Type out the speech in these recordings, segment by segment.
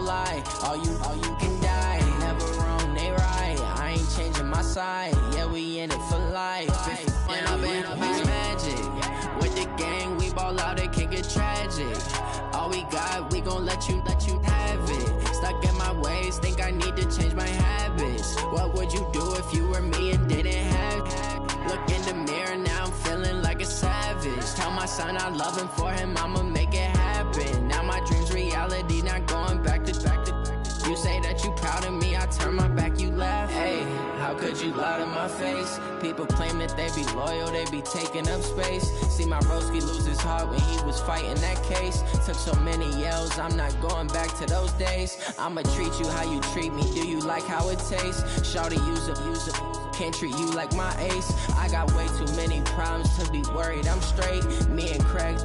lie. All you can die. Never wrong, they right. I ain't changing my side. Yeah, we in it for life. When I've been magic. With the gang, we ball out, it can get tragic. All we got, we gon' let you have it. Stuck in my ways, think I need to change my habits. What would you do if you were me and didn't have it? Look in the mirror, now I'm feeling like a savage. Tell my son I love him, for him I'ma make it happen. Now my dream's reality, not going back to. You say that you proud of me, I turn my back, you laugh. Hey, how could you lie to my face? People claim that they be loyal, they be taking up space. See my broski lose his heart when he was fighting that case. Took so many yells, I'm not going back to those days. I'ma treat you how you treat me, do you like how it tastes? Shawty, use it, can't treat you like my ace. I got way too many problems to be worried, I'm straight. Me and Craig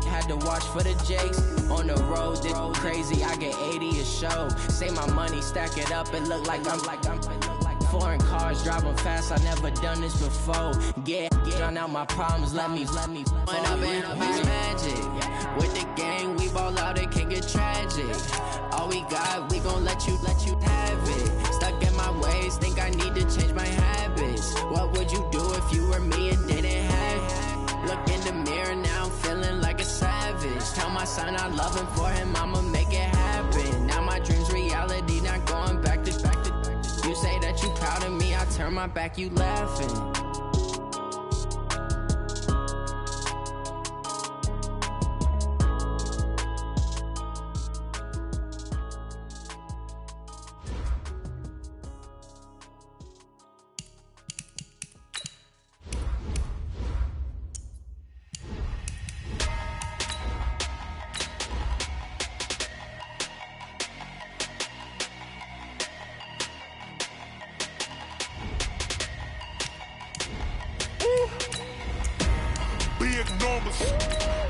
had to watch for the Jakes. On the road, this crazy, I get 80 a show. Say my money, stack it up, it look like I'm foreign cars, driving fast, I never done this before. Get drown out my problems, let me When I've been magic. With the gang, we ball out, it can get tragic. All we got, we gon' let you have it. Stuck in my ways, think I need to change my habits. What would you do if you were me and didn't have it? Look in the mirror, now I'm feeling like a savage. Tell my son I love him, for him I'ma make it happen. Now my dream's reality, not going back to. You say that you proud of me, I turn my back, you laughing.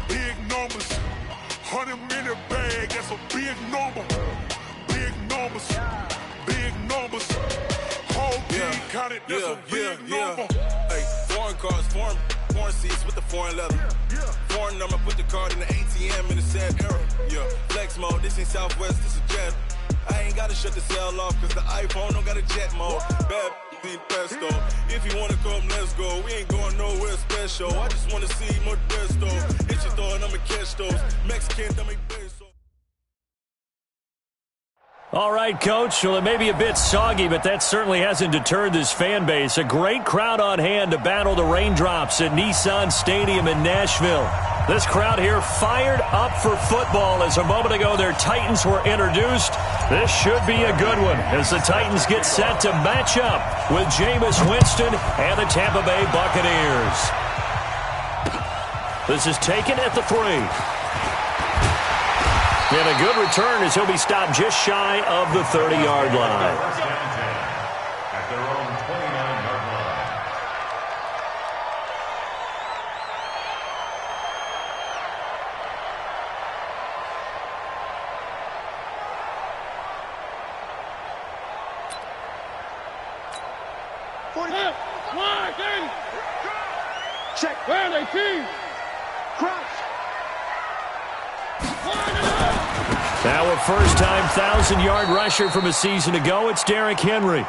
Big numbers, 100-minute bag, that's a big number. Big numbers, whole team counted, that's a big number. Hey, foreign cars, foreign seats with the foreign leather. Foreign number, put the card in the ATM in the sad era. Yeah, flex mode, this ain't Southwest, this is jet. I ain't gotta shut the cell off, cause the iPhone don't got a jet mode. Bad pesto. If you wanna come, let's go. We ain't going nowhere special. I just wanna see Modesto. Hit your throw and I'ma catch those. Mexican, I'ma peso. All right, Coach. Well, it may be a bit soggy, but that certainly hasn't deterred this fan base. A great crowd on hand to battle the raindrops at Nissan Stadium in Nashville. This crowd here fired up for football as a moment ago their Titans were introduced. This should be a good one as the Titans get set to match up with Jameis Winston and the Tampa Bay Buccaneers. This is taken at the 3. And a good return as he'll be stopped just shy of the 30-yard line. At their own 29-yard line. Check. Where are they, team? Crouch. Now a first-time 1,000-yard rusher from a season ago, it's Derrick Henry.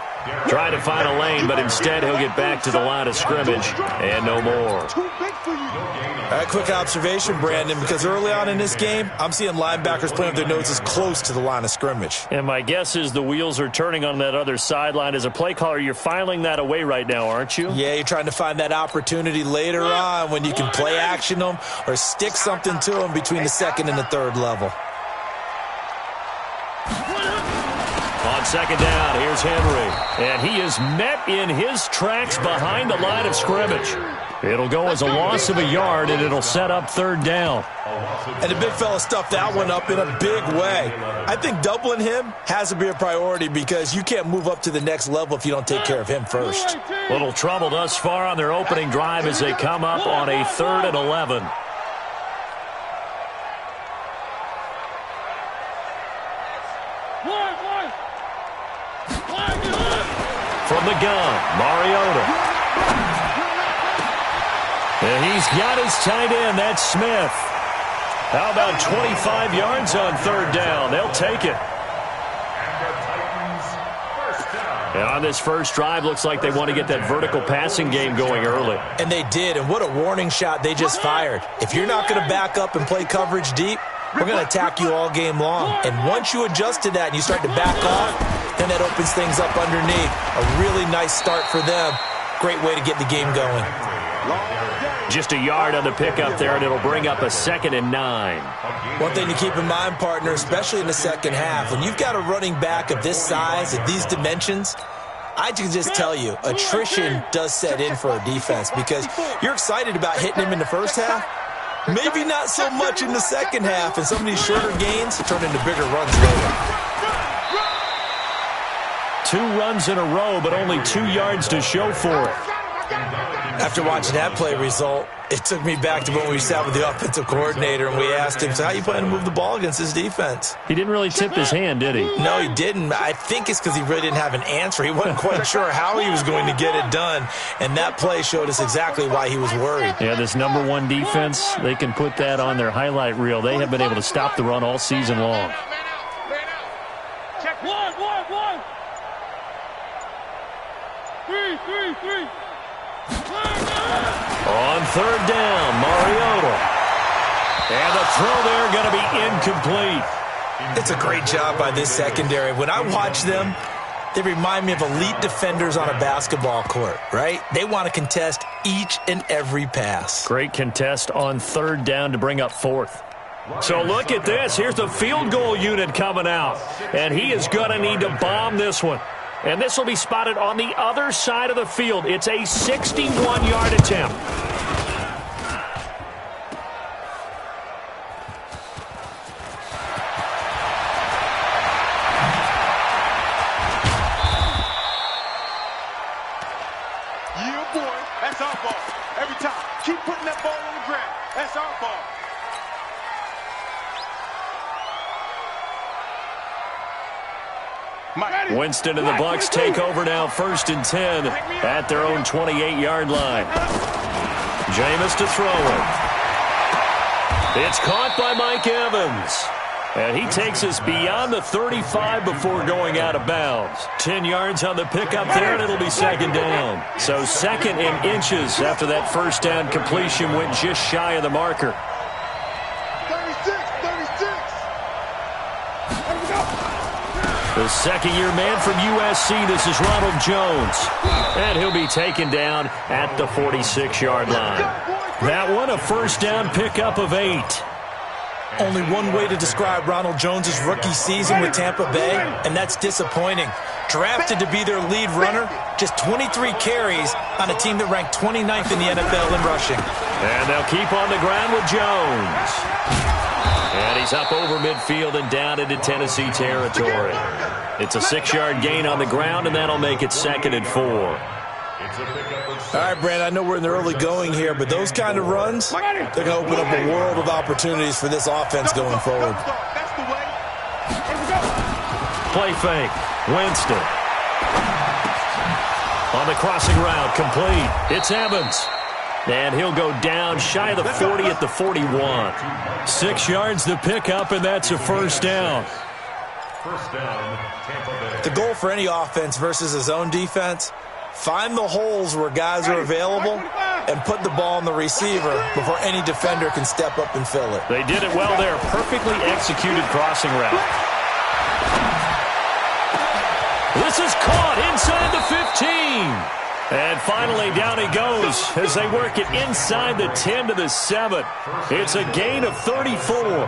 Trying to find a lane, but instead he'll get back to the line of scrimmage and no more. A quick observation, Brandon, because early on in this game, I'm seeing linebackers playing with their noses close to the line of scrimmage. And my guess is the wheels are turning on that other sideline. As a play caller, you're filing that away right now, aren't you? Yeah, you're trying to find that opportunity later on when you can play action them or stick something to them between the second and the third level. On second down, here's Henry. And he is met in his tracks behind the line of scrimmage. It'll go as a loss of a yard, and it'll set up third down. And the big fella stuffed that one up in a big way. I think doubling him has to be a priority because you can't move up to the next level if you don't take care of him first. Little trouble thus far on their opening drive as they come up on a 3rd and 11. From the gun, Mariota. And he's got his tight end, that's Smith. How about 25 yards on third down? They'll take it. And on this first drive, looks like they want to get that vertical passing game going early. And they did, and what a warning shot they just fired. If you're not going to back up and play coverage deep, we're going to attack you all game long. And once you adjust to that and you start to back off, then that opens things up underneath. A really nice start for them. Great way to get the game going. Just a yard on the pickup there, and it'll bring up a 2nd and 9. One thing to keep in mind, partner, especially in the second half, when you've got a running back of this size, of these dimensions, I can just tell you, attrition does set in for a defense because you're excited about hitting him in the first half. Maybe not so much in the second half, and some of these shorter gains turn into bigger runs later. 2 runs in a row, but only 2 yards to show for it. After watching that play result, it took me back to when we sat with the offensive coordinator and we asked him, so how you plan to move the ball against this defense? He didn't really tip his hand, did he? No, he didn't. I think it's because he really didn't have an answer. He wasn't quite sure how he was going to get it done, and that play showed us exactly why he was worried. Yeah, this number 1 defense, they can put that on their highlight reel. They have been able to stop the run all season long. Check 1. 3. On 3rd down, Mariota. And the throw there going to be incomplete. It's a great job by this secondary. When I watch them, they remind me of elite defenders on a basketball court, right? They want to contest each and every pass. Great contest on 3rd down to bring up 4th. So look at this. Here's the field goal unit coming out. And he is going to need to bomb this one. And this will be spotted on the other side of the field. It's a 61-yard attempt. Yeah, boy. That's our ball. Every time. Keep putting that ball on the ground. That's our ball. Winston and the Bucs take over now, 1st and 10 at their own 28-yard line. Jameis to throw it. It's caught by Mike Evans. And he takes us beyond the 35 before going out of bounds. 10 yards on the pickup there, and it'll be 2nd down. So 2nd and inches after that 1st down completion went just shy of the marker. 36. There we go. The 2nd-year man from USC, this is Ronald Jones. And he'll be taken down at the 46-yard line. That one, a 1st down pickup of 8. Only one way to describe Ronald Jones' rookie season with Tampa Bay, and that's disappointing. Drafted to be their lead runner, just 23 carries on a team that ranked 29th in the NFL in rushing. And they'll keep on the ground with Jones. And he's up over midfield and down into Tennessee territory. It's a 6-yard gain on the ground, and that'll make it 2nd and 4. All right, Brandon, I know we're in the early going here, but those kind of runs, they're going to open up a world of opportunities for this offense going forward. That's the way. Here we go. Play fake. Winston. On the crossing route, complete. It's Evans. And he'll go down shy of the 40 at the 41. 6 yards to pick up, and that's a 1st down. First down, Tampa Bay. The goal for any offense versus a zone defense, find the holes where guys are available and put the ball on the receiver before any defender can step up and fill it. They did it well there. Perfectly executed crossing route. This is caught inside the 15. And finally, down he goes as they work it inside the 10 to the 7. It's a gain of 34.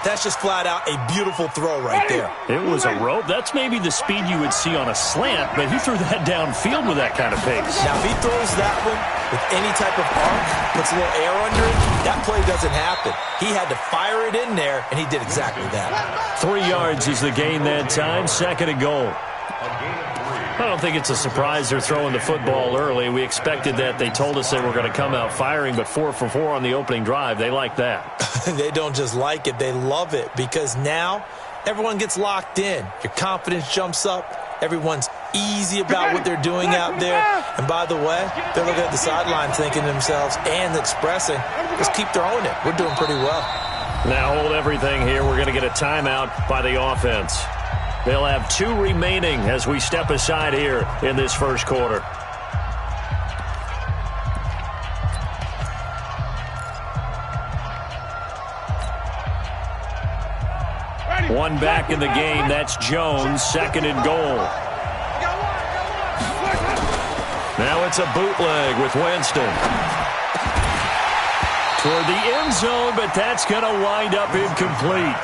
That's just flat out a beautiful throw right there. It was a rope. That's maybe the speed you would see on a slant, but he threw that downfield with that kind of pace. Now, if he throws that one with any type of arc, puts a little air under it, that play doesn't happen. He had to fire it in there, and he did exactly that. 3 yards is the gain that time, 2nd and goal. I don't think it's a surprise they're throwing the football early. We expected that. They told us they were going to come out firing, but 4 for 4 on the opening drive. They like that. They don't just like it. They love it because now everyone gets locked in. Your confidence jumps up. Everyone's easy about what they're doing out there. And by the way, they're looking at the sideline thinking to themselves and expressing, just keep throwing it. We're doing pretty well. Now hold everything here. We're going to get a timeout by the offense. They'll have 2 remaining as we step aside here in this first quarter. One back in the game. That's Jones. 2nd and goal. Now it's a bootleg with Winston. Toward the end zone, but that's going to wind up incomplete.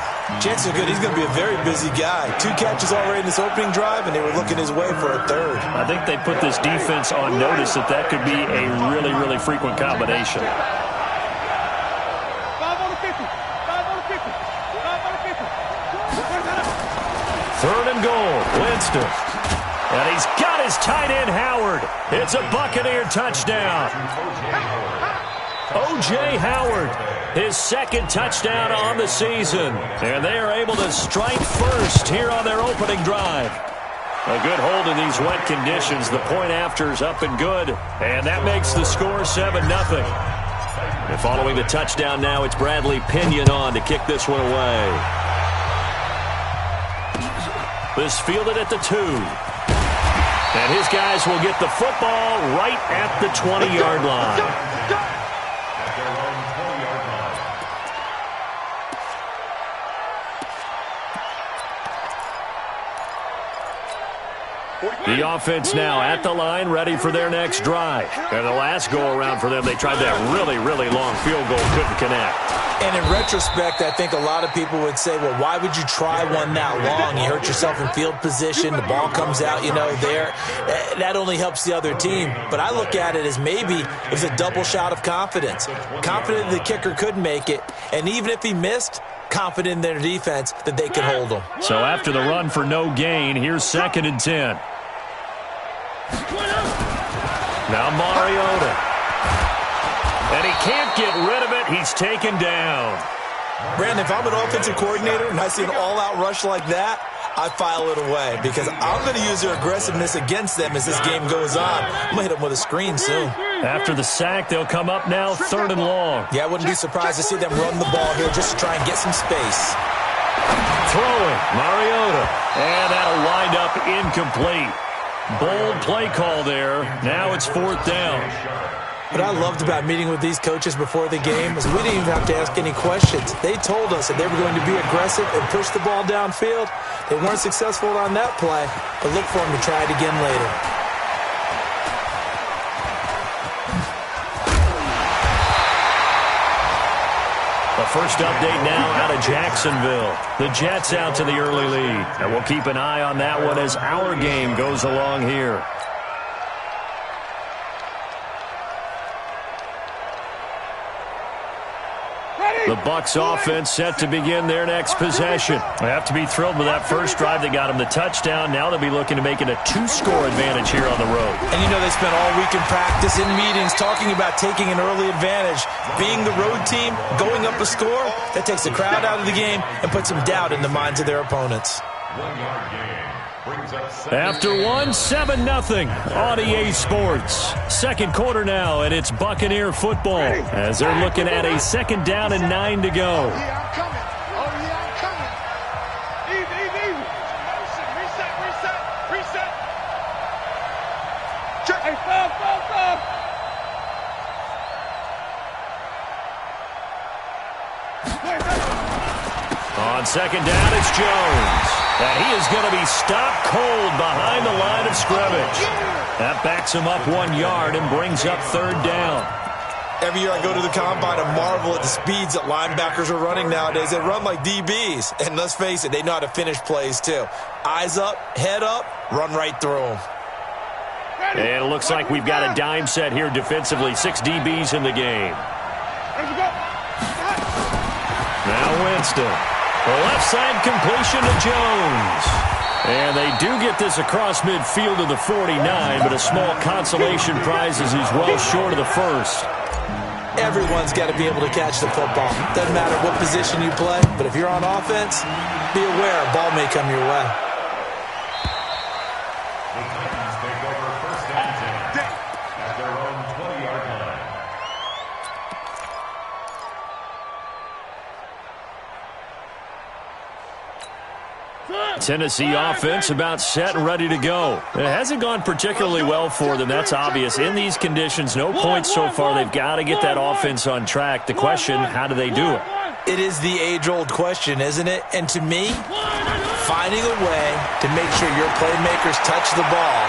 Chances are good he's going to be a very busy guy. 2 catches already in this opening drive, and they were looking his way for a 3rd. I think they put this defense on notice that could be a really, really frequent combination. 3rd and goal, Winston. And he's got his tight end, Howard. It's a Buccaneer touchdown. O.J. Howard, his 2nd touchdown on the season. And they are able to strike first here on their opening drive. A good hold in these wet conditions. The point after is up and good. And that makes the score 7-0. And following the touchdown now, it's Bradley Pinion on to kick this one away. This fielded at the 2. And his guys will get the football right at the 20-yard line. The offense now at the line, ready for their next drive. And the last go-around for them, they tried that really, really long field goal, couldn't connect. And in retrospect, I think a lot of people would say, well, why would you try one that long? You hurt yourself in field position. The ball comes out, there. That only helps the other team. But I look at it as maybe it was a double shot of confidence. Confident the kicker could make it. And even if he missed, confident in their defense that they could hold him. So after the run for no gain, here's 2nd and 10. Now Mariota. And he can't get rid of it. He's taken down. Brandon, if I'm an offensive coordinator and I see an all-out rush like that, I file it away because I'm going to use their aggressiveness against them as this game goes on. I'm going to hit them with a screen soon. After the sack, they'll come up now 3rd and long. Yeah, I wouldn't be surprised to see them run the ball here just to try and get some space. Throwing, Mariota. And that'll wind up incomplete. Bold play call there. Now it's 4th down. What I loved about meeting with these coaches before the game is we didn't even have to ask any questions. They told us that they were going to be aggressive and push the ball downfield. They weren't successful on that play, but look for them to try it again later. The first update now out of Jacksonville. The Jets out to the early lead. And we'll keep an eye on that one as our game goes along here. The Bucs offense set to begin their next possession. They have to be thrilled with that first drive that got them the touchdown. Now they'll be looking to make it a 2-score advantage here on the road. And they spent all week in practice, in meetings, talking about taking an early advantage. Being the road team, going up a score, that takes the crowd out of the game and puts some doubt in the minds of their opponents. 1-yard game. After 7-0 on EA Sports. Second quarter now, and it's Buccaneer football as they're looking at a 2nd down and 9 to go. On 2nd down, it's Jones. And he is going to be stopped cold behind the line of scrimmage. That backs him up 1 yard and brings up 3rd down. Every year I go to the combine and marvel at the speeds that linebackers are running nowadays. They run like DBs. And let's face it, they know how to finish plays too. Eyes up, head up, run right through them. And it looks like we've got a dime set here defensively. 6 DBs in the game. Now Winston. The left side completion to Jones. And they do get this across midfield to the 49, but a small consolation prize as he's well short of the first. Everyone's got to be able to catch the football. Doesn't matter what position you play, but if you're on offense, be aware a ball may come your way. The Titans take over 1st and 10 at their own 20-yard line. Tennessee offense about set and ready to go. It hasn't gone particularly well for them. That's obvious. In these conditions, no points so far. They've got to get that offense on track. The question, how do they do it? It is the age-old question, isn't it? And to me, finding a way to make sure your playmakers touch the ball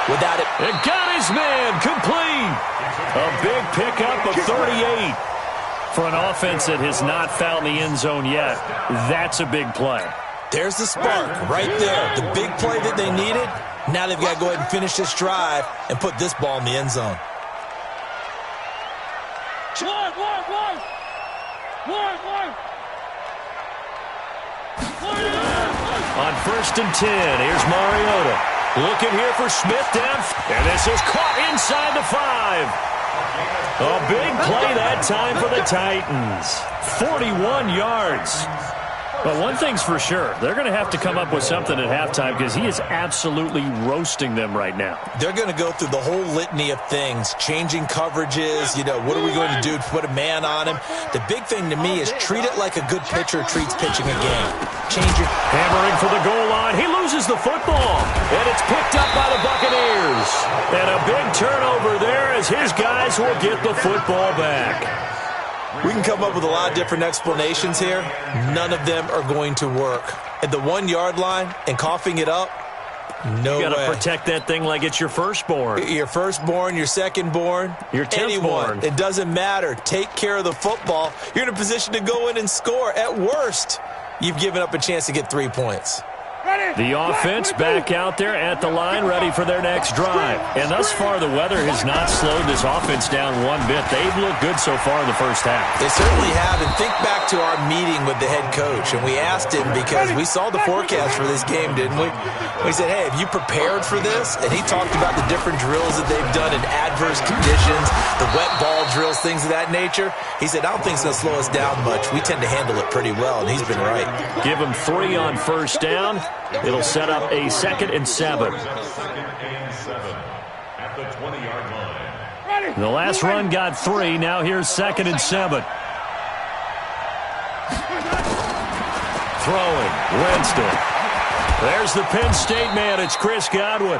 without it. It got his man complete. A big pickup of 38. For an offense that has not found the end zone yet, that's a big play. There's the spark right there. The big play that they needed. Now they've got to go ahead and finish this drive and put this ball in the end zone. On 1st and 10, here's Mariota. Looking here for Smith down. And this is caught inside the 5. A big play that time for the Titans. 41 yards. But one thing's for sure, they're going to have to come up with something at halftime because he is absolutely roasting them right now. They're going to go through the whole litany of things, changing coverages, what are we going to do to put a man on him? The big thing to me is treat it like a good pitcher treats pitching a game. Change it. Hammering for the goal line. He loses the football. And it's picked up by the Buccaneers. And a big turnover there as his guys will get the football back. We can come up with a lot of different explanations here. None of them are going to work. At the 1-yard line and coughing it up, no way. You got to protect that thing like it's your firstborn. Your firstborn, your secondborn, your 10th anyone. born. It doesn't matter. Take care of the football. You're in a position to go in and score. At worst, you've given up a chance to get 3 points. The offense back out there at the line, ready for their next drive. And thus far, the weather has not slowed this offense down one bit. They've looked good so far in the first half. They certainly have. And think back to our meeting with the head coach. And we asked him, because we saw the forecast for this game, didn't we? We said, hey, have you prepared for this? And he talked about the different drills that they've done in adverse conditions, the wet ball drills, things of that nature. He said, I don't think it's going to slow us down much. We tend to handle it pretty well, and he's been right. Give him 3 on first down. It'll set up a 2nd and 7. At the 20-yard line. The last run got 3. Now here's 2nd and 7. Throwing. Winston. There's the Penn State man. It's Chris Godwin.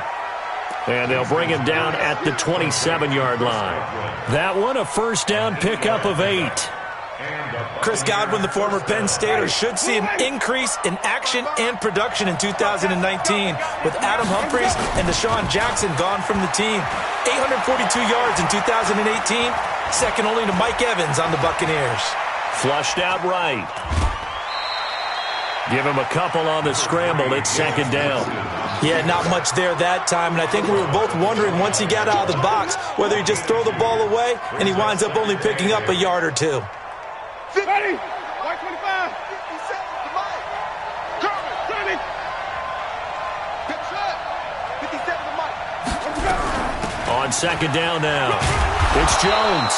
And they'll bring him down at the 27-yard line. That one, a first down pickup of 8. Chris Godwin, the former Penn Stater, should see an increase in action and production in 2019 with Adam Humphries and Deshaun Jackson gone from the team. 842 yards in 2018, second only to Mike Evans on the Buccaneers. Flushed out right. Give him a couple on the scramble. It's 2nd down. Yeah, not much there that time, and I think we were both wondering once he got out of the box whether he just throw the ball away and he winds up only picking up a yard or 2. Ready? 125. 57 to Mike. Kermit, ready. Good shot. 57 to Mike. On 2nd down now, it's Jones.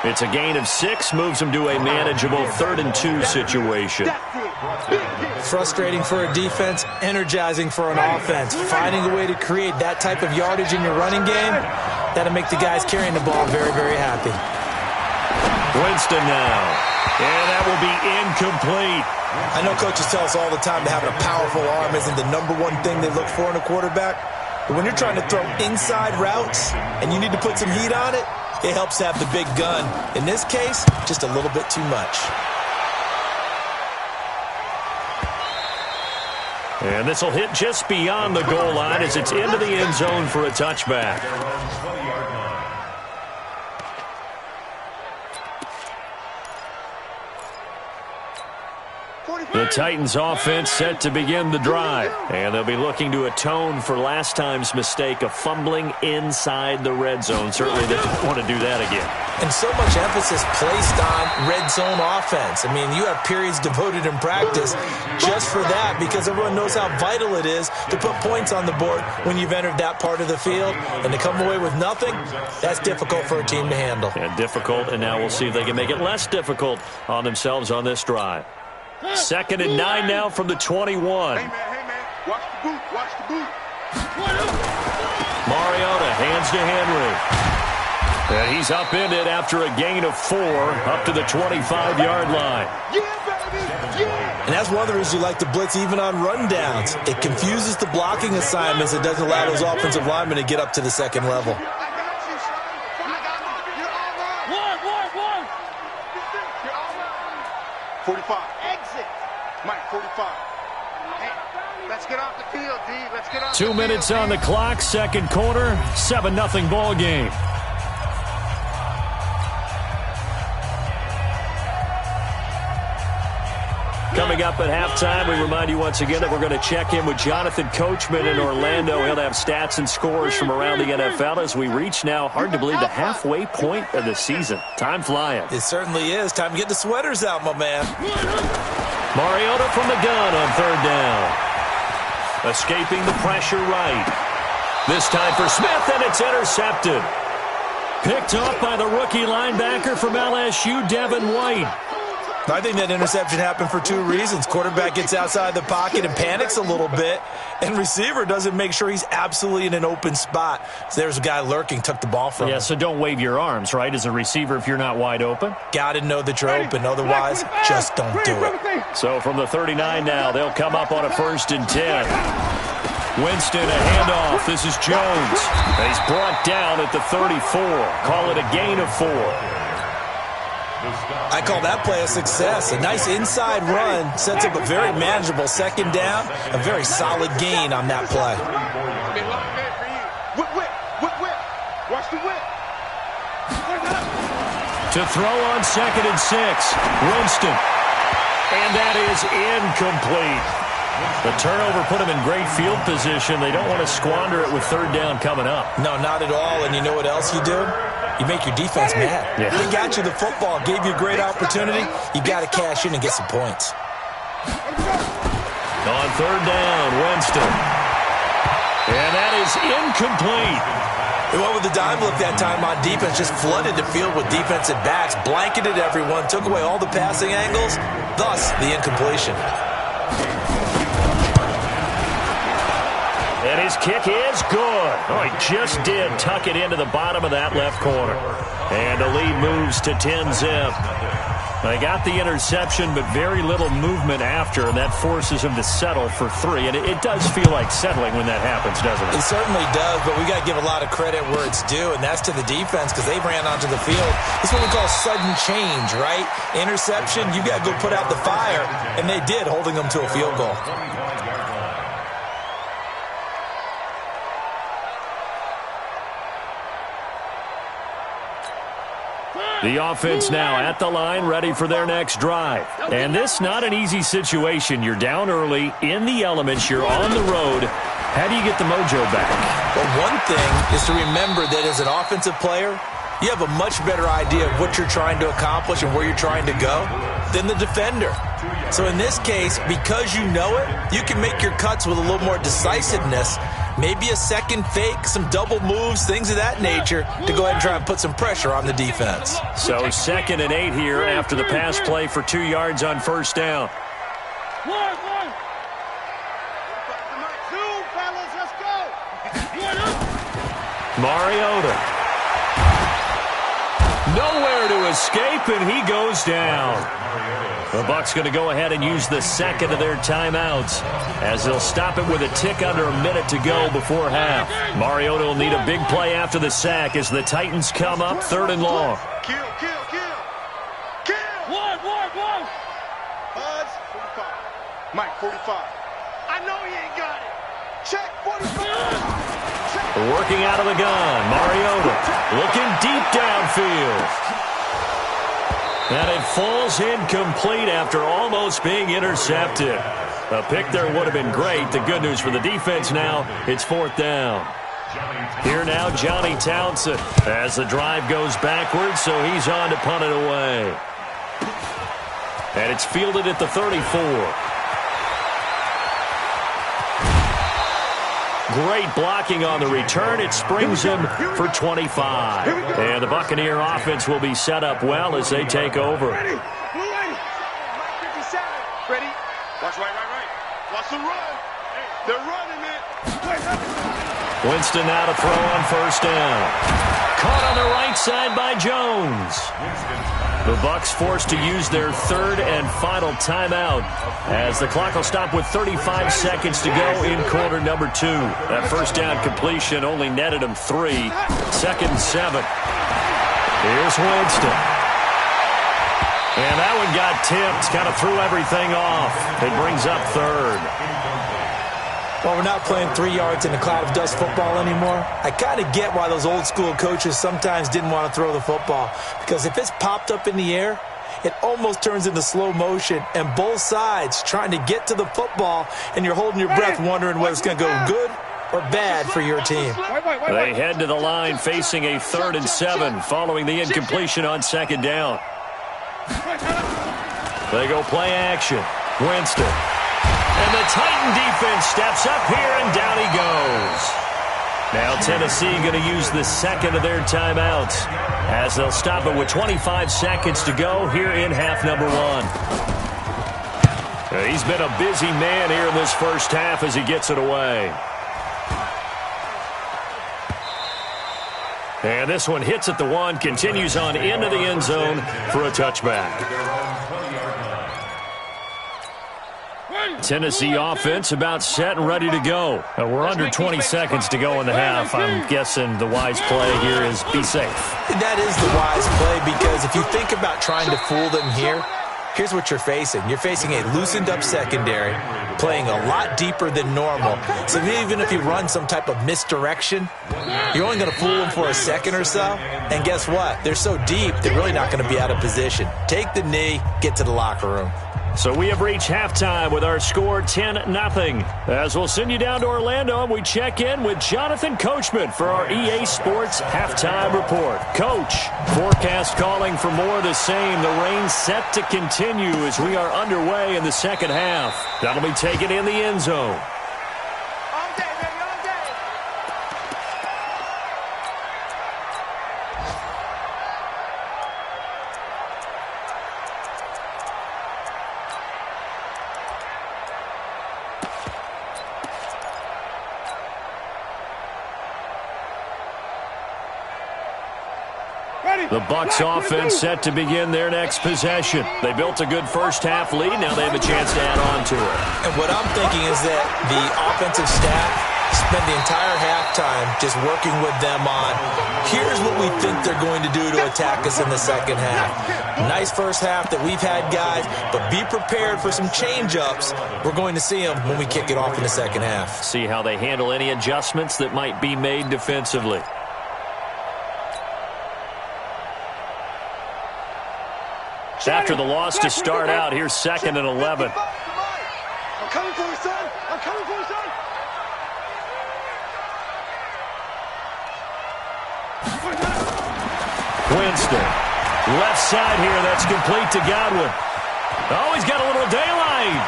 It's a gain of 6, moves him to a manageable 3rd and 2 situation. Frustrating for a defense, energizing for an offense. Finding a way to create that type of yardage in your running game, that'll make the guys carrying the ball very, very happy. Winston now, and that will be incomplete. I know coaches tell us all the time that having a powerful arm isn't the #1 thing they look for in a quarterback. But when you're trying to throw inside routes and you need to put some heat on it, it helps to have the big gun. In this case, just a little bit too much. And this will hit just beyond the goal line as it's into the end zone for a touchback. The Titans offense set to begin the drive, and they'll be looking to atone for last time's mistake of fumbling inside the red zone. Certainly they don't want to do that again. And so much emphasis placed on red zone offense. I mean, you have periods devoted in practice just for that because everyone knows how vital it is to put points on the board when you've entered that part of the field. And to come away with nothing, that's difficult for a team to handle. And difficult, and now we'll see if they can make it less difficult on themselves on this drive. 2nd and 9 now from the 21. Hey, man, watch the boot, watch the boot. Mariota hands to Henry. And he's upended after a gain of 4 up to the 25-yard line. Yeah, baby. And that's one of the reasons you like to blitz even on rundowns. It confuses the blocking assignments. It doesn't allow those offensive linemen to get up to the second level. 45. Exit. Mike, 45. Hey, let's get off the field, D. Let's get off 2 minutes on the clock, second quarter, 7-0 ball game. Coming up at halftime, we remind you once again that we're going to check in with Jonathan Coachman in Orlando. He'll have stats and scores from around the NFL as we reach now, hard to believe, the halfway point of the season. Time flying. It certainly is. Time to get the sweaters out, my man. Mariota from the gun on third down. Escaping the pressure right. This time for Smith, and it's intercepted. Picked off by the rookie linebacker from LSU, Devin White. I think that interception happened for two reasons. Quarterback gets outside the pocket and panics a little bit, and receiver doesn't make sure he's absolutely in an open spot. So there's a guy lurking, took the ball from him. Yeah, so don't wave your arms, right, as a receiver if you're not wide open? Got to know that you're open. Otherwise, just don't do it. So from the 39 now, they'll come up on a 1st and 10. Winston, a handoff. This is Jones. He's brought down at the 34. Call it a gain of 4. I call that play a success. A nice inside run sets up a very manageable second down. A very solid gain on that play. Watch the whip. To throw on 2nd and 6. Winston. And that is incomplete. The turnover put them in great field position. They don't want to squander it with third down coming up. No, not at all. And you know what else you do? You make your defense mad. Yeah. They got you the football, gave you a great opportunity. You got to cash in and get some points. On third down, Winston. And that is incomplete. They went with the dime look that time on defense, just flooded the field with defensive backs, blanketed everyone, took away all the passing angles, thus the incompletion. And his kick is good. Oh, he just did tuck it into the bottom of that left corner. And the lead moves to 10-zip. They got the interception, but very little movement after, and that forces him to settle for 3. And it does feel like settling when that happens, doesn't it? It certainly does, but we got to give a lot of credit where it's due, and that's to the defense because they ran onto the field. It's what we call sudden change, right? Interception, you got to go put out the fire, and they did, holding them to a field goal. The offense now at the line, ready for their next drive. And this not an easy situation. You're down early, in the elements, you're on the road. How do you get the mojo back? Well, one thing is to remember that as an offensive player, you have a much better idea of what you're trying to accomplish and where you're trying to go than the defender. So in this case, because you know it, you can make your cuts with a little more decisiveness. Maybe a second fake, some double moves, things of that nature to go ahead and try and put some pressure on the defense. So 2nd and 8 here after the pass play for 2 yards on first down. Mariota. Nowhere to escape, and he goes down. The Bucs going to go ahead and use the second of their timeouts as they'll stop it with a tick under a minute to go before half. Mariota will need a big play after the sack as the Titans come up 3rd and long. Kill. One. Buzz, 45. Mike, 45. I know he ain't got it. Check, 45. Working out of the gun, Mariota looking deep downfield. And it falls incomplete after almost being intercepted. A pick there would have been great. The good news for the defense now, it's 4th down. Here now, Johnny Townsend as the drive goes backwards, so he's on to punt it away. And it's fielded at the 34. Great blocking on the return. It springs him for 25. And the Buccaneer offense will be set up well as they take over. Ready. Watch right. Watch the run. They're running it. Winston now to throw on first down. Caught on the right side by Jones. The Bucs forced to use their third and final timeout as the clock will stop with 35 seconds to go in quarter number 2. That first down completion only netted him 3. 2nd and 7. Here's Winston. And that one got tipped, kind of threw everything off. It brings up 3rd. Well, we're not playing 3 yards in a cloud of dust football anymore. I kind of get why those old school coaches sometimes didn't want to throw the football. Because if it's popped up in the air, it almost turns into slow motion. And both sides trying to get to the football, and you're holding your breath wondering whether it's going to go good or bad for your team. They head to the line facing a 3rd and 7 following the incompletion on 2nd down. They go play action. Winston. And the Titan defense steps up here, and down he goes. Now Tennessee going to use the second of their timeouts as they'll stop it with 25 seconds to go here in half number 1. He's been a busy man here in this first half as he gets it away. And this one hits at the 1, continues on into the end zone for a touchback. Tennessee offense about set and ready to go. We're under 20 seconds to go in the half. I'm guessing the wise play here is be safe. That is the wise play, because if you think about trying to fool them here, here's what you're facing. You're facing a loosened up secondary, playing a lot deeper than normal. So even if you run some type of misdirection, you're only going to fool them for a second or so. And guess what? They're so deep, they're really not going to be out of position. Take the knee, get to the locker room. So we have reached halftime with our score 10-0. As we'll send you down to Orlando, and we check in with Jonathan Coachman for our EA Sports Halftime Report. Coach, forecast calling for more of the same. The rain set to continue as we are underway in the second half. That'll be taken in the end zone. The Bucs offense set to begin their next possession. They built a good first half lead. Now they have a chance to add on to it. And what I'm thinking is that the offensive staff spent the entire halftime just working with them on, here's what we think they're going to do to attack us in the second half. Nice first half that we've had, guys, but be prepared for some change-ups. We're going to see them when we kick it off in the second half. See how they handle any adjustments that might be made defensively. After the loss to start out, here's 2nd and 11. I'm coming for you, son. I'm coming for you, son. Winston. Left side here. That's complete to Godwin. Oh, he's got a little daylight.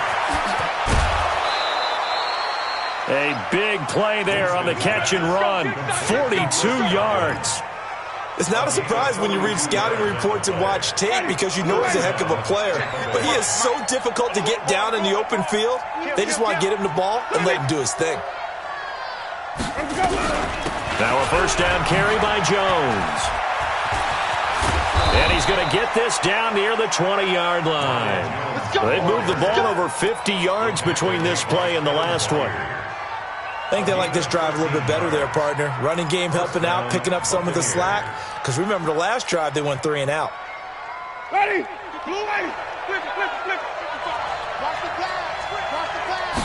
A big play there on the catch and run. 42 yards. It's not a surprise when you read scouting reports and watch tape, because you know he's a heck of a player. But he is so difficult to get down in the open field. They just want to get him the ball and let him do his thing. Now a first down carry by Jones. And he's going to get this down near the 20-yard line. They've moved the ball over 50 yards between this play and the last one. I think they like this drive a little bit better there, partner. Running game helping out, picking up some of the slack. Because remember the last drive, they went 3 and out. Ready? Blue way. Flip. Watch the pass. Watch the pass.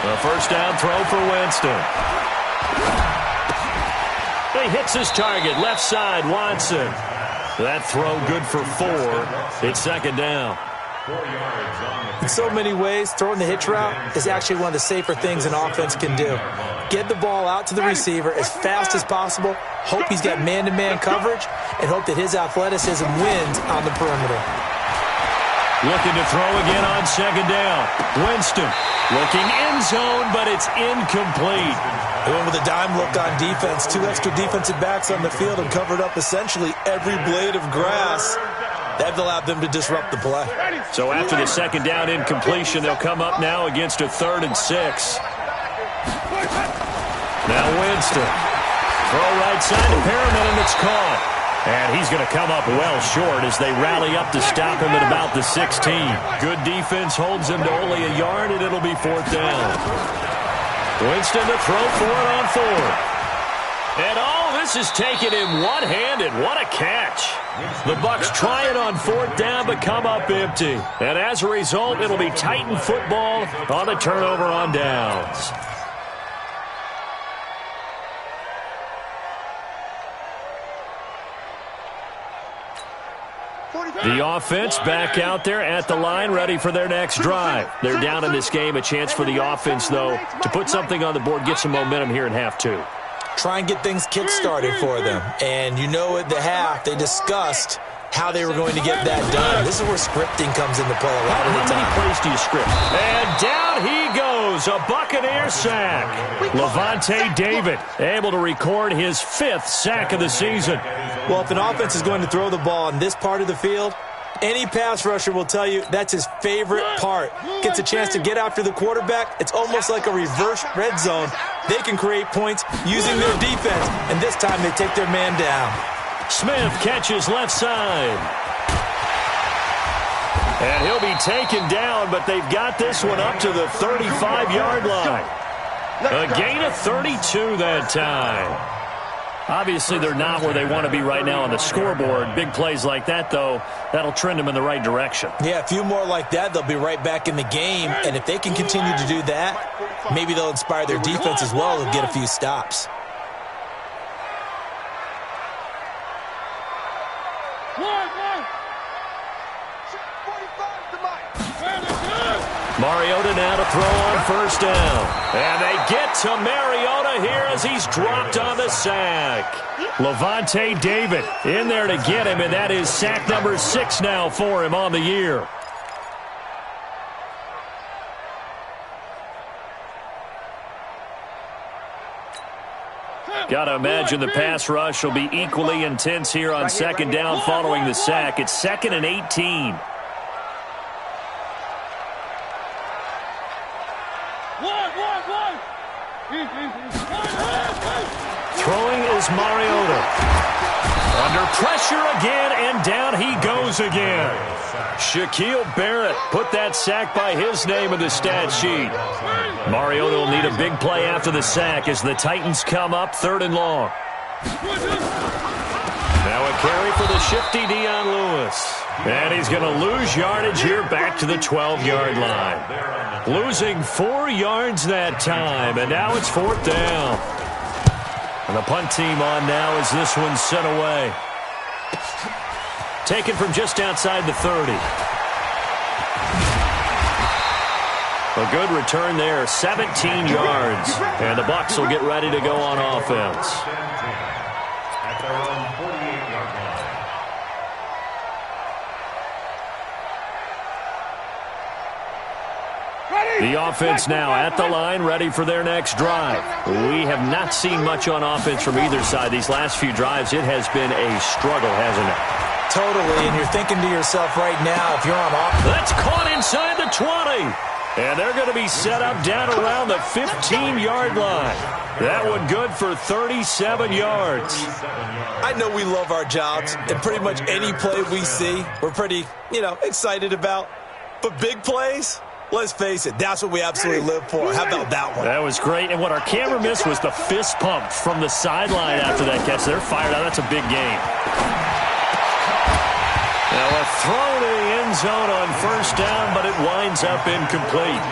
A first down throw for Winston. He hits his target, left side, Watson. That throw good for 4. It's 2nd down. In so many ways, throwing the hitch route is actually one of the safer things an offense can do. Get the ball out to the receiver as fast as possible, hope he's got man-to-man coverage, and hope that his athleticism wins on the perimeter. Looking to throw again on 2nd down. Winston looking end zone, but it's incomplete. They went with a dime look on defense. 2 extra defensive backs on the field and covered up essentially every blade of grass. That allowed them to disrupt the play. So after the 2nd down incompletion, they'll come up now against a 3rd and 6. Now Winston. Throw right side to Perriman, and it's caught. And he's going to come up well short as they rally up to stop him at about the 16. Good defense holds him to only a yard, and it'll be 4th down. Winston to throw for it on 4th. And this is taken in one-handed. What a catch. The Bucs try it on 4th down, but come up empty. And as a result, it'll be Titan football on the turnover on downs. The offense back out there at the line, ready for their next drive. They're down in this game. A chance for the offense, though, to put something on the board, get some momentum here in half 2. Try and get things kick-started for them. And you know at the half, they discussed how they were going to get that done. This is where scripting comes into play a lot of the time. How many plays do you script? And down he goes, a Buccaneer sack. Levante David able to record his 5th sack of the season. Well, if an offense is going to throw the ball in this part of the field, any pass rusher will tell you that's his favorite part. Gets a chance to get after the quarterback. It's almost like a reverse red zone. They can create points using their defense, and this time they take their man down. Smith catches left side. And he'll be taken down, but they've got this one up to the 35-yard line. A gain of 32 that time. Obviously, they're not where they want to be right now on the scoreboard. Big plays like that, though, that'll trend them in the right direction. Yeah, a few more like that, they'll be right back in the game. And if they can continue to do that, maybe they'll inspire their defense as well and get a few stops. Mariota now to throw on 1st down. And they get to Mariota here as he's dropped on the sack. Levante David in there to get him, and that is sack number 6 now for him on the year. Got to imagine the pass rush will be equally intense here on 2nd down following the sack. It's 2nd and 18. Throwing is Mariota. Under pressure again, and down he goes again. Shaquille Barrett put that sack by his name in the stat sheet. Mariota will need a big play after the sack as the Titans come up 3rd and long. Now a carry for the shifty Dion Lewis. And he's going to lose yardage here back to the 12-yard line. Losing 4 yards that time, and now it's 4th down. And the punt team on now as this one's sent away. Taken from just outside the 30. A good return there, 17 yards. And the Bucs will get ready to go on offense. At their own 48-yard line. The offense now at the line, ready for their next drive. We have not seen much on offense from either side. These last few drives, it has been a struggle, hasn't it? Totally, and you're thinking to yourself right now, if you're on offense. That's caught inside the 20. And they're going to be set up down around the 15-yard line. That one good for 37 yards. I know we love our jobs, and pretty much any play we see, we're pretty, excited about. But big plays, let's face it, that's what we absolutely live for. How about that one? That was great. And what our camera missed was the fist pump from the sideline after that catch. They're fired out. That's a big game. Now a throw to the end zone on 1st down, but it winds up incomplete.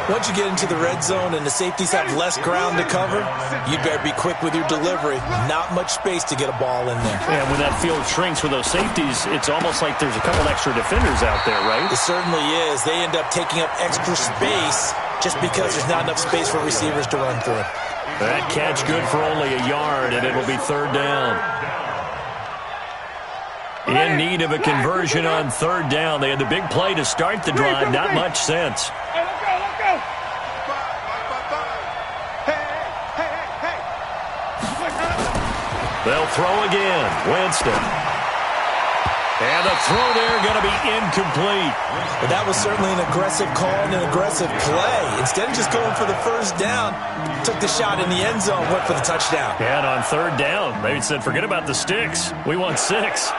Once you get into the red zone and the safeties have less ground to cover, you better be quick with your delivery. Not much space to get a ball in there. And when that field shrinks with those safeties, it's almost like there's a couple extra defenders out there, right? It certainly is. They end up taking up extra space just because there's not enough space for receivers to run through. That catch good for only a yard, and it'll be 3rd down. In need of a conversion on 3rd down. They had the big play to start the drive. Not much sense. They'll throw again. Winston. And the throw there going to be incomplete. But that was certainly an aggressive call and an aggressive play. Instead of just going for the first down, took the shot in the end zone, went for the touchdown. And on third down, they said, forget about the sticks. We want 6.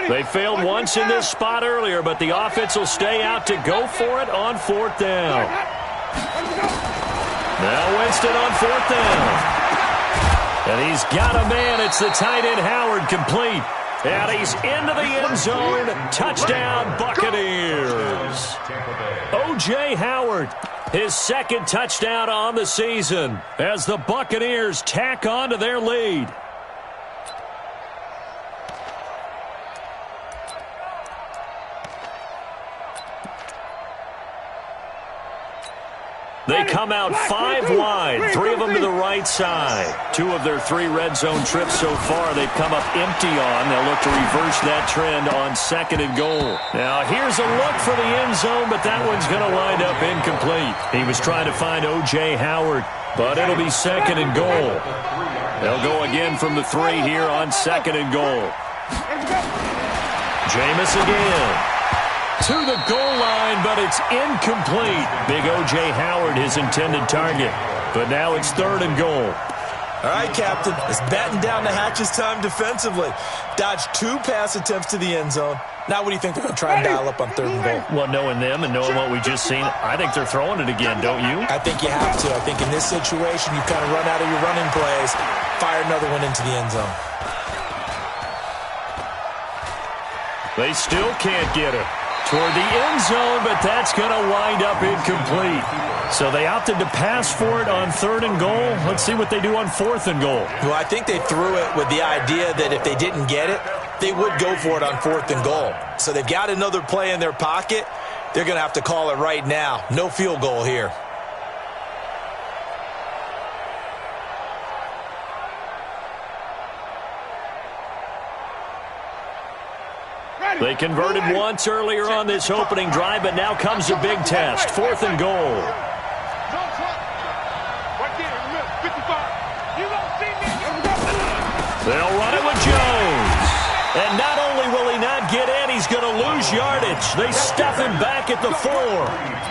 They failed once in this spot earlier, but the offense will stay out to go for it on 4th down. Now Winston on 4th down. And he's got a man. It's the tight end Howard, complete. And he's into the end zone. Touchdown, Buccaneers. O.J. Howard, his 2nd touchdown on the season as the Buccaneers tack on to their lead. They come out 5 wide, 3 of them to the right side. 2 of their 3 red zone trips so far they've come up empty on. They'll look to reverse that trend on 2nd and goal. Now here's a look for the end zone, but that one's going to wind up incomplete. He was trying to find O.J. Howard, but it'll be 2nd and goal. They'll go again from the 3 here on 2nd and goal. Jameis again. To the goal line, but it's incomplete. Big O.J. Howard, his intended target. But now it's 3rd and goal. All right, Captain. It's batten down the hatches time defensively. Dodged 2 pass attempts to the end zone. Now what do you think they're going to try and dial up on 3rd and goal? Well, knowing them and knowing what we just seen, I think they're throwing it again, don't you? I think you have to. I think in this situation, you kind of run out of your running plays, fire another one into the end zone. They still can't get it. Toward the end zone, but that's going to wind up incomplete. So they opted to pass for it on 3rd and goal. Let's see what they do on 4th and goal. Well, I think they threw it with the idea that if they didn't get it, they would go for it on 4th and goal. So they've got another play in their pocket. They're going to have to call it right now. No field goal here. They converted once earlier on this opening drive, but now comes a big test. 4th and goal. They'll run it with Jones. And not only will he not get in, he's going to lose yardage. They stuff him back at the 4.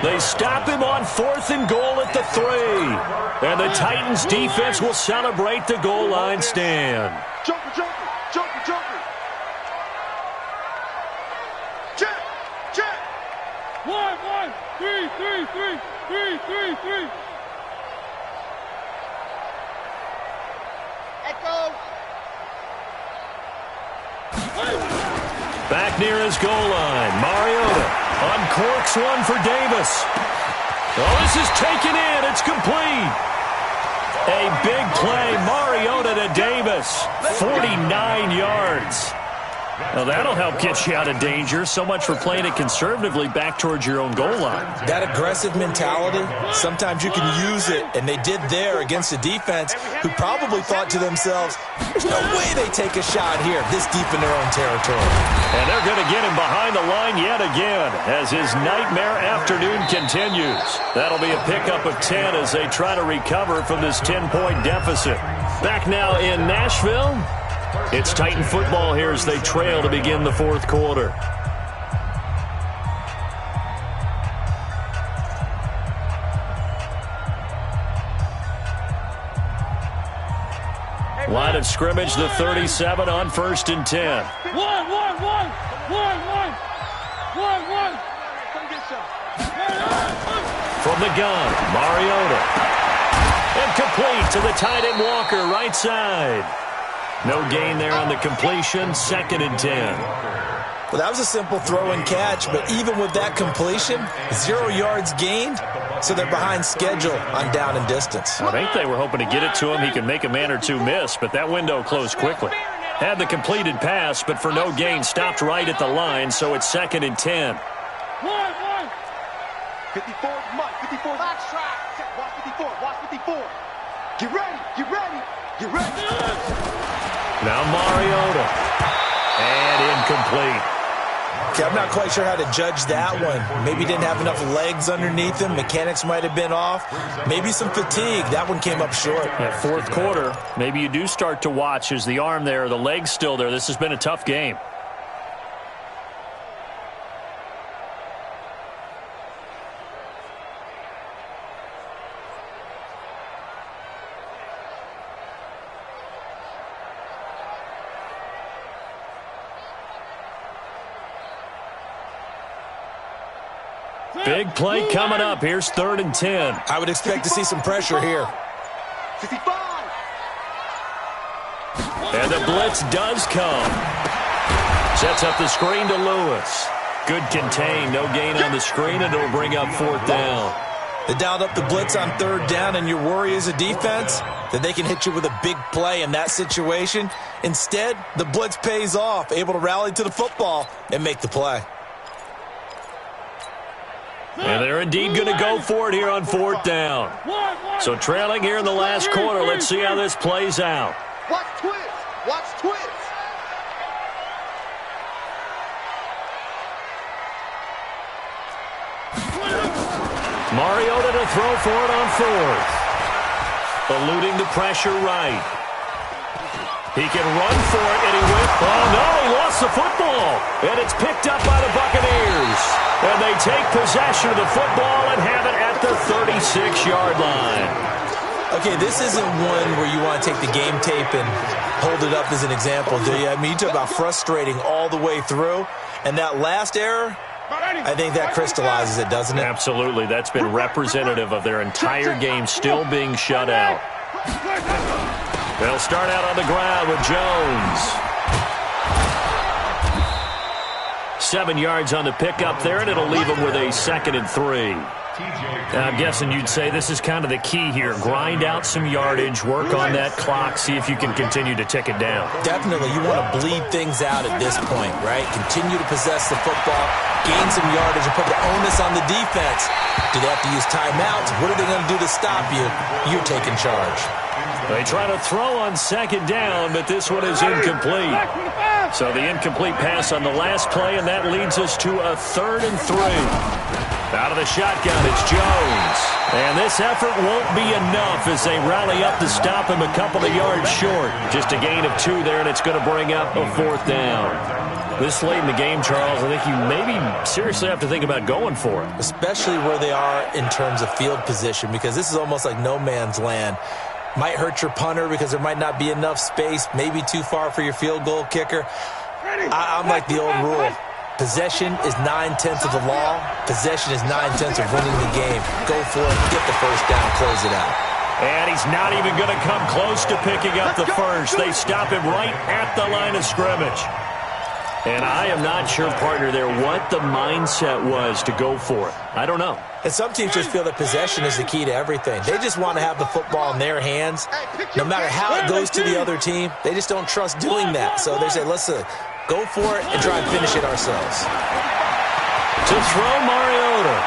They stop him on 4th and goal at the 3. And the Titans defense will celebrate the goal line stand. Joker. Check. 1, 3. Echo. Back near his goal line, Mariota uncorks one for Davis. Oh, this is taken in. It's complete. A big play, Mariota to Davis. 49 yards. Well, that'll help get you out of danger. So much for playing it conservatively back towards your own goal line. That aggressive mentality, sometimes you can use it, and they did there against a defense who probably thought to themselves, there's no way they take a shot here this deep in their own territory. And they're going to get him behind the line yet again as his nightmare afternoon continues. That'll be a pickup of 10 as they try to recover from this 10-point deficit. Back now in Nashville. It's Titan football here as they trail to begin the 4th quarter. Line of scrimmage, the 37 on 1st and 10. One. Come get some. From the gun, Mariota. And complete to the tight end Walker, right side. No gain there on the completion, 2nd and 10. Well, that was a simple throw and catch, but even with that completion, 0 yards gained, so they're behind schedule on down and distance. I think they were hoping to get it to him. He can make a man or two miss, but that window closed quickly. Had the completed pass, but for no gain, stopped right at the line, so it's 2nd and 10. 54, Mike, 54. Box track. Watch 54. Get ready. Now Mariota. And incomplete. Okay, I'm not quite sure how to judge that one. Maybe didn't have enough legs underneath him. Mechanics might have been off. Maybe some fatigue. That one came up short. That fourth quarter, maybe you do start to watch as the arm there, the leg's still there. This has been a tough game. Big play coming up. Here's 3rd and 10. I would expect to see some pressure here. 55. And the blitz does come. Sets up the screen to Lewis. Good contain. No gain on the screen, and it'll bring up 4th down. They dialed up the blitz on 3rd down, and your worry as a defense that they can hit you with a big play in that situation. Instead, the blitz pays off, able to rally to the football and make the play. And they're indeed going to go for it here on 4th down. So trailing here in the last quarter. Let's see how this plays out. Watch twist. Watch twist. Mariota to throw for it on 4th. Eluding the pressure right. He can run for it, and he went. Oh, no, he lost the football. And it's picked up by the Buccaneers. And they take possession of the football and have it at the 36-yard line. Okay, this isn't one where you want to take the game tape and hold it up as an example, do you? I mean, you talk about frustrating all the way through. And that last error, I think that crystallizes it, doesn't it? Absolutely. That's been representative of their entire game still being shut out. They'll start out on the ground with Jones. 7 yards on the pickup there, and it'll leave them with a 2nd and 3. I'm guessing you'd say this is kind of the key here. Grind out some yardage, work on that clock, see if you can continue to tick it down. Definitely. You want to bleed things out at this point, right? Continue to possess the football, gain some yardage, and put the onus on the defense. Do they have to use timeouts? What are they going to do to stop you? You're taking charge. They try to throw on 2nd down, but this one is incomplete. So the incomplete pass on the last play, and that leads us to a 3rd and 3. Out of the shotgun, it's Jones. And this effort won't be enough as they rally up to stop him a couple of yards short. Just a gain of 2 there, and it's going to bring up a 4th down. This late in the game, Charles, I think you maybe seriously have to think about going for it. Especially where they are in terms of field position, because this is almost like no man's land. Might hurt your punter because there might not be enough space, maybe too far for your field goal kicker. I'm like the old rule. Possession is 9/10 of the law. Possession is 9/10 of winning the game. Go for it, get the first down, close it out. And he's not even going to come close to picking up the first. They stop him right at the line of scrimmage. And I am not sure, partner, there what the mindset was to go for it. I don't know. And some teams just feel that possession is the key to everything. They just want to have the football in their hands. No matter how it goes to the other team, they just don't trust doing that. So they say, listen, go for it and try and finish it ourselves. To throw Mariota.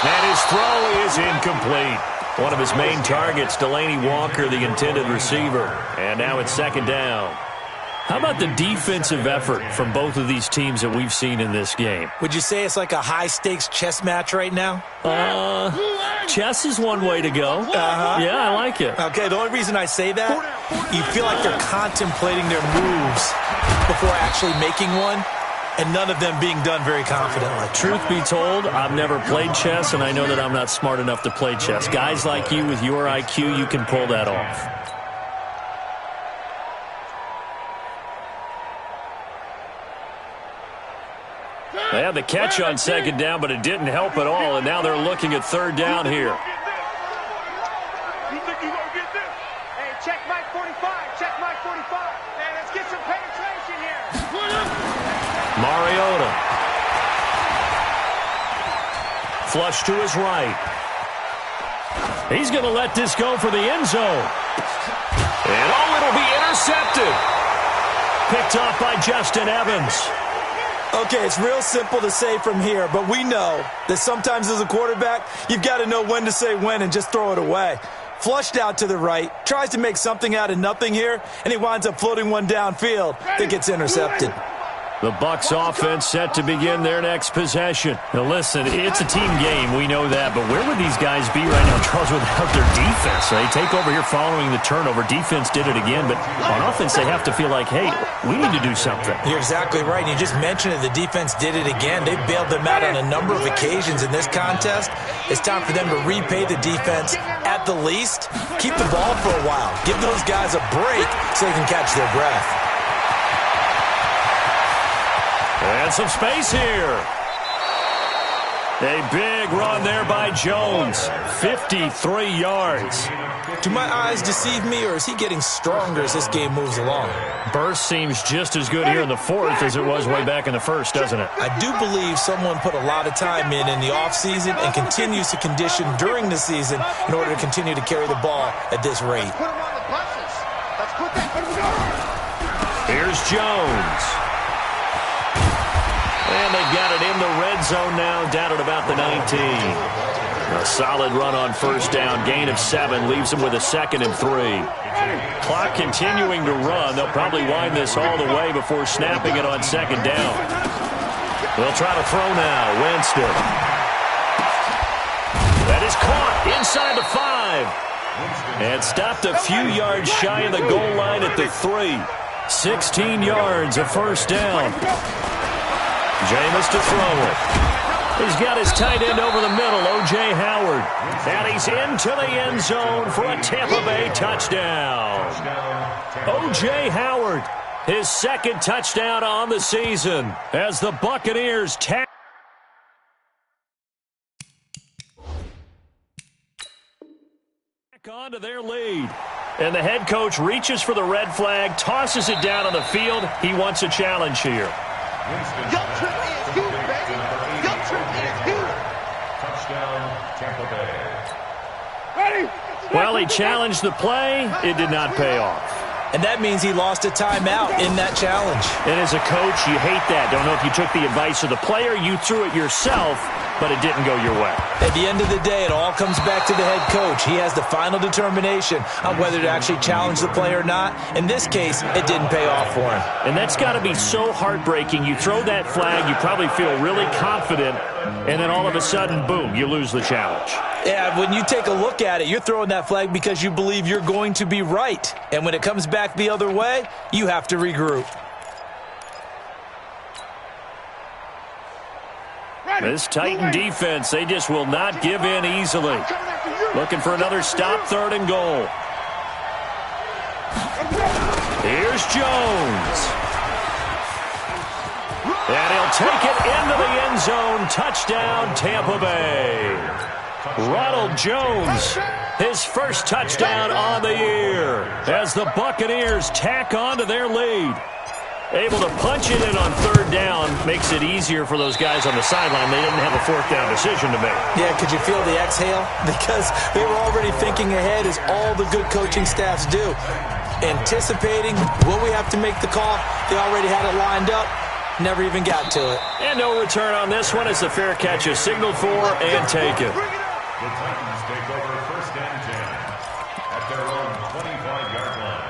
And his throw is incomplete. One of his main targets, Delaney Walker, the intended receiver. And now it's 2nd down. How about the defensive effort from both of these teams that we've seen in this game? Would you say it's like a high-stakes chess match right now? Chess is one way to go. Yeah, I like it. Okay, the only reason I say that, you feel like they're contemplating their moves before actually making one, and none of them being done very confidently. Truth be told, I've never played chess, and I know that I'm not smart enough to play chess. Guys like you with your IQ, you can pull that off. They had the catch on 2nd down, but it didn't help at all, and now they're looking at 3rd down here. You think you're going to get this? Hey, check Mike 45. Check Mike 45. Hey, let's get some penetration here. Mariota. Flush to his right. He's going to let this go for the end zone. And it'll be intercepted. Picked off by Justin Evans. Okay, it's real simple to say from here, but we know that sometimes as a quarterback, you've got to know when to say when and just throw it away. Flushed out to the right, tries to make something out of nothing here, and he winds up floating one downfield that gets intercepted. The Bucs offense set to begin their next possession. Now listen, it's a team game, we know that, but where would these guys be right now, Charles, without their defense? They take over here following the turnover. Defense did it again, but on offense they have to feel like, hey, we need to do something. You're exactly right. You just mentioned it. The defense did it again. They bailed them out on a number of occasions in this contest. It's time for them to repay the defense at the least. Keep the ball for a while. Give those guys a break so they can catch their breath. And some space here. A big run there by Jones. 53 yards. Do my eyes deceive me, or is he getting stronger as this game moves along? Burst seems just as good here in the fourth as it was way back in the first, doesn't it? I do believe someone put a lot of time in the offseason and continues to condition during the season in order to continue to carry the ball at this rate. Here's Jones. And they've got it in the red zone now, down at about the 19. A solid run on first down. Gain of 7 leaves them with a 2nd and 3. Clock continuing to run. They'll probably wind this all the way before snapping it on 2nd down. They'll try to throw now. Winston. That is caught inside the 5. And stopped a few yards shy of the goal line at the 3. 16 yards, a first down. Jameis to throw it. He's got his tight end over the middle, O.J. Howard. And he's into the end zone for a Tampa Bay touchdown. O.J. Howard, his 2nd touchdown on the season as the Buccaneers tack on to their lead. And the head coach reaches for the red flag, tosses it down on the field. He wants a challenge here. Your trip is huge, baby. Your trip is huge. Touchdown, Tampa Bay. Ready? Well, he challenged the play. It did not pay off. And that means he lost a timeout in that challenge. And as a coach, you hate that. Don't know if you took the advice of the player, you threw it yourself, but it didn't go your way. At the end of the day, it all comes back to the head coach. He has the final determination on whether to actually challenge the play or not. In this case, it didn't pay off for him. And that's got to be so heartbreaking. You throw that flag, you probably feel really confident, and then all of a sudden, boom, you lose the challenge. Yeah, when you take a look at it, you're throwing that flag because you believe you're going to be right. And when it comes back the other way, you have to regroup. This Titan defense, they just will not give in easily. Looking for another stop, 3rd and goal. Here's Jones. And he'll take it into the end zone. Touchdown, Tampa Bay. Ronald Jones, his first touchdown on the year as the Buccaneers tack on to their lead. Able to punch it in on 3rd down makes it easier for those guys on the sideline. They didn't have a 4th down decision to make. Yeah, could you feel the exhale? Because they were already thinking ahead, as all the good coaching staffs do. Anticipating, will we have to make the call? They already had it lined up. Never even got to it. And no return on this one as the fair catch is signaled for and taken. The Titans take over 1st and 10 at their own 25-yard line.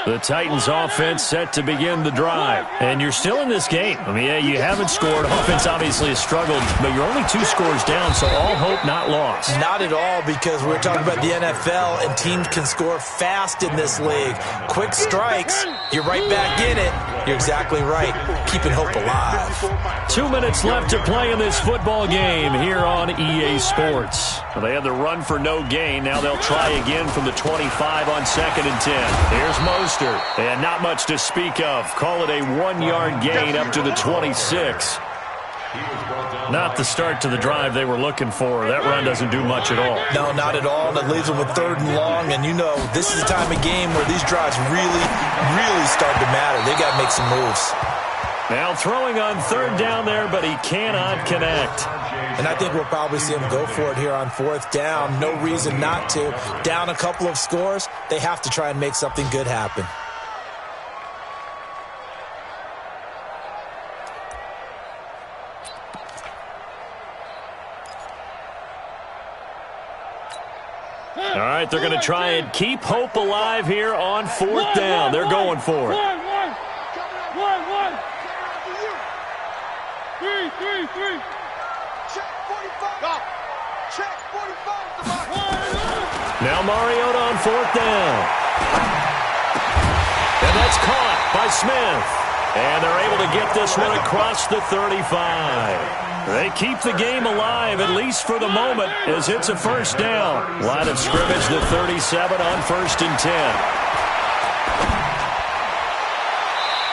The Titans offense set to begin the drive. And you're still in this game. I mean, yeah, you haven't scored. Offense obviously has struggled, but you're only 2 scores down, so all hope not lost. Not at all, because we're talking about the NFL, and teams can score fast in this league. Quick strikes, you're right back in it. You're exactly right. Keeping hope alive. 2 minutes left to play in this football game here on EA Sports. Well, they had the run for no gain. Now they'll try again from the 25 on 2nd and 10. Here's Mostert. And not much to speak of. Call it a 1-yard gain up to the 26. Not the start to the drive they were looking for. That run doesn't do much at all. No, not at all. And it leaves them with 3rd and long. And you know, this is the time of game where these drives really, really start to matter. They got to make some moves. Now throwing on 3rd down there, but he cannot connect. And I think we'll probably see him go for it here on 4th down. No reason not to. Down a couple of scores, they have to try and make something good happen. All right, they're going to try and keep hope alive here on 4th down. They're going for it. Check 45. Go. Check 45 the mark. Now Mariota on 4th down. And that's caught by Smith. And they're able to get this one across the 35. They keep the game alive, at least for the moment, as it's a 1st down. Line of scrimmage, the 37 on 1st and 10.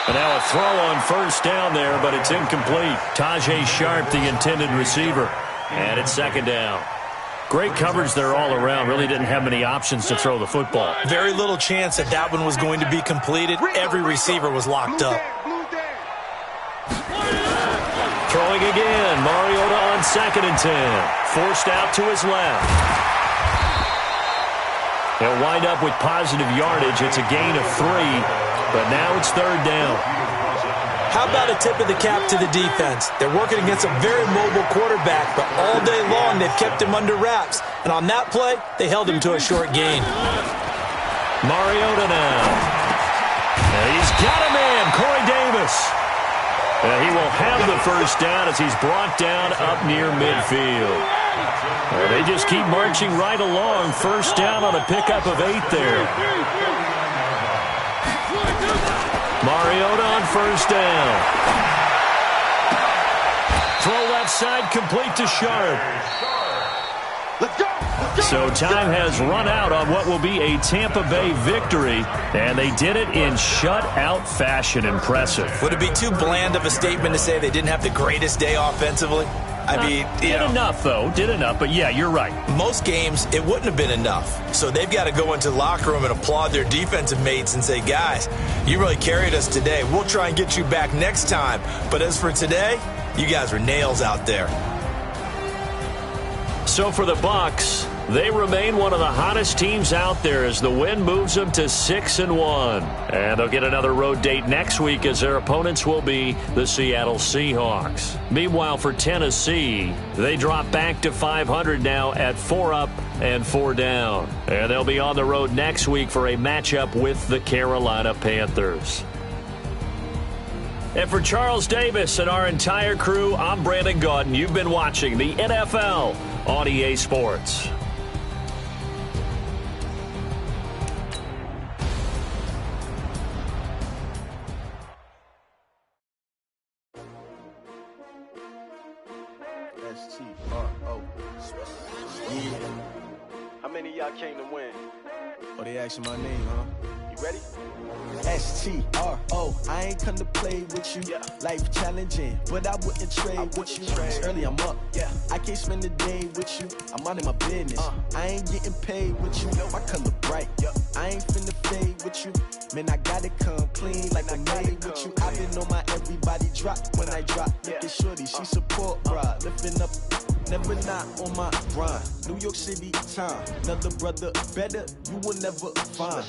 And now a throw on 1st down there, but it's incomplete. Tajay Sharp, the intended receiver. And it's 2nd down. Great coverage there all around. Really didn't have many options to throw the football. Very little chance that that one was going to be completed. Every receiver was locked up. Throwing again. Mariota on 2nd and 10. Forced out to his left. They'll wind up with positive yardage. It's a gain of 3, but now it's 3rd down. How about a tip of the cap to the defense? They're working against a very mobile quarterback, but all day long they've kept him under wraps. And on that play, they held him to a short gain. Mariota now. And he's got a man, Corey Davis. And he will have the 1st down as he's brought down up near midfield. Well, they just keep marching right along. 1st down on a pickup of 8 there. Mariota on 1st down. Throw left side, complete to Sharp. Let's go. So time has run out on what will be a Tampa Bay victory, and they did it in shutout fashion. Impressive. Would it be too bland of a statement to say they didn't have the greatest day offensively? I mean, did enough, though. Did enough, but yeah, you're right. Most games, it wouldn't have been enough. So they've got to go into the locker room and applaud their defensive mates and say, guys, you really carried us today. We'll try and get you back next time. But as for today, you guys were nails out there. So for the Bucs, they remain one of the hottest teams out there as the win moves them to 6-1. And they'll get another road date next week as their opponents will be the Seattle Seahawks. Meanwhile, for Tennessee, they drop back to 500 now at 4 up and 4 down. And they'll be on the road next week for a matchup with the Carolina Panthers. And for Charles Davis and our entire crew, I'm Brandon Gaudin. You've been watching the NFL on EA Sports. S-T-R-O. Yeah. How many of y'all came to win? Oh, they asking my name, huh? You ready? S-T-R-O. I ain't come to play with you. Yeah. Life challenging, but I wouldn't trade with you. It's early, I'm up. Yeah. I can't spend the day with you. I'm out of my business. I ain't getting paid with you. My color bright. I ain't finna fade with you. Man, I gotta come clean like I'm made with you. I've been on my everybody drop when I drop. Look at shorty, she support, bruh. Lifting up, never not on my grind. New York City time. Another brother better, you will never find.